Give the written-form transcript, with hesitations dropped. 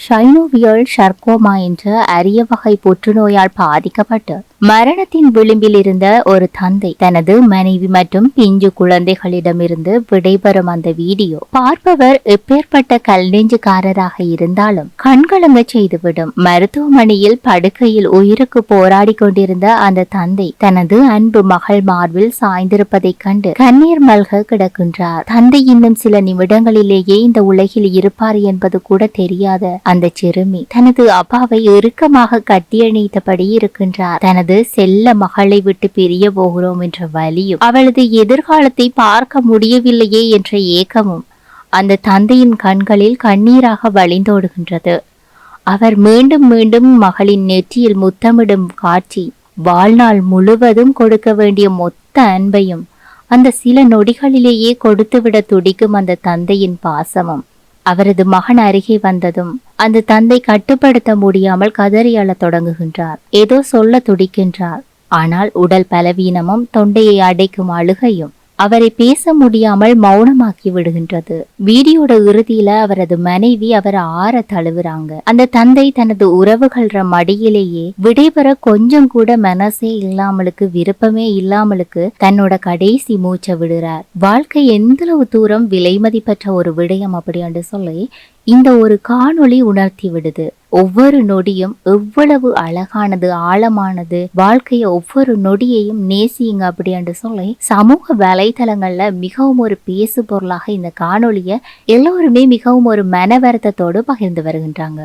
ஷைனோவியல் ஷர்கோமா என்ற அரிய வகை புற்றுநோயால் பாதிக்கப்பட்டு மரணத்தின் விளிம்பில் இருந்த ஒரு தந்தை தனது மனைவி மற்றும் பிஞ்சு குழந்தைகளிடமிருந்து விடைபெறும் அந்த வீடியோ பார்ப்பவர் எப்பேற்பட்ட கல்நெஞ்சுக்காரராக இருந்தாலும் கண்கலங்க செய்துவிடும். மருத்துவமனையில் படுக்கையில் உயிருக்கு போராடி கொண்டிருந்த அந்த தந்தை தனது அன்பு மகள் மார்பில் சாய்ந்திருப்பதைக் கண்டு கண்ணீர் மல்க கிடக்கின்றார். தந்தை இன்னும் சில நிமிடங்களிலேயே இந்த உலகில் இருப்பார் என்பது கூட தெரியாத அந்த சிறுமி தனது அப்பாவை இறுக்கமாக கட்டியணைத்தபடி இருக்கின்றார். தனது செல்ல மகளை விட்டு பிரிய போகிறோம் என்ற வலியும் அவளது எதிர்காலத்தை பார்க்க முடியவில்லையே என்ற ஏக்கமும் அந்த தந்தையின் கண்களில் கண்ணீராக வழிந்தோடுகின்றது. அவர் மீண்டும் மீண்டும் மகளின் நெற்றியில் முத்தமிடும் காட்சி வாழ்நாள் முழுவதும் கொடுக்க வேண்டிய மொத்த அன்பையும் அந்த சில நொடிகளிலேயே கொடுத்துவிட துடிக்கும் அந்த தந்தையின் பாசமும் அவரது மகன் அருகே வந்ததும் அந்த தந்தை கட்டுப்படுத்த முடியாமல் கதறி அழத் தொடங்குகின்றார். ஏதோ சொல்ல துடிக்கின்றார். ஆனால் உடல் பலவீனமும் தொண்டையை அடைக்கும் அழுகையும் அவரை பேச முடியாமல் மௌனமாக்கி விடுகின்றது. வீடியோட இறுதியில அவரது மனைவி அவரை ஆற தழுவுறாங்க. அந்த தந்தை தனது உறவுகள மடியிலேயே விடைபெற கொஞ்சம் கூட மனசே இல்லாமலுக்கு விருப்பமே இல்லாமலுக்கு தன்னோட கடைசி மூச்சை விடுறார். வாழ்க்கை எந்தளவு தூரம் விலை மதிப்பற்ற ஒரு விடயம் அப்படி சொல்லி இந்த ஒரு காணொளி உணர்த்தி விடுது. ஒவ்வொரு நொடியும் எவ்வளவு அழகானது, ஆழமானது. வாழ்க்கைய ஒவ்வொரு நொடியையும் நேசியுங்க அப்படி சொல்லி சமூக வலைதளங்கள்ல மிகவும் ஒரு பேசு பொருளாக இந்த காணொளிய எல்லோருமே மிகவும் ஒரு மன வருத்தத்தோடு பகிர்ந்து வருகின்றாங்க.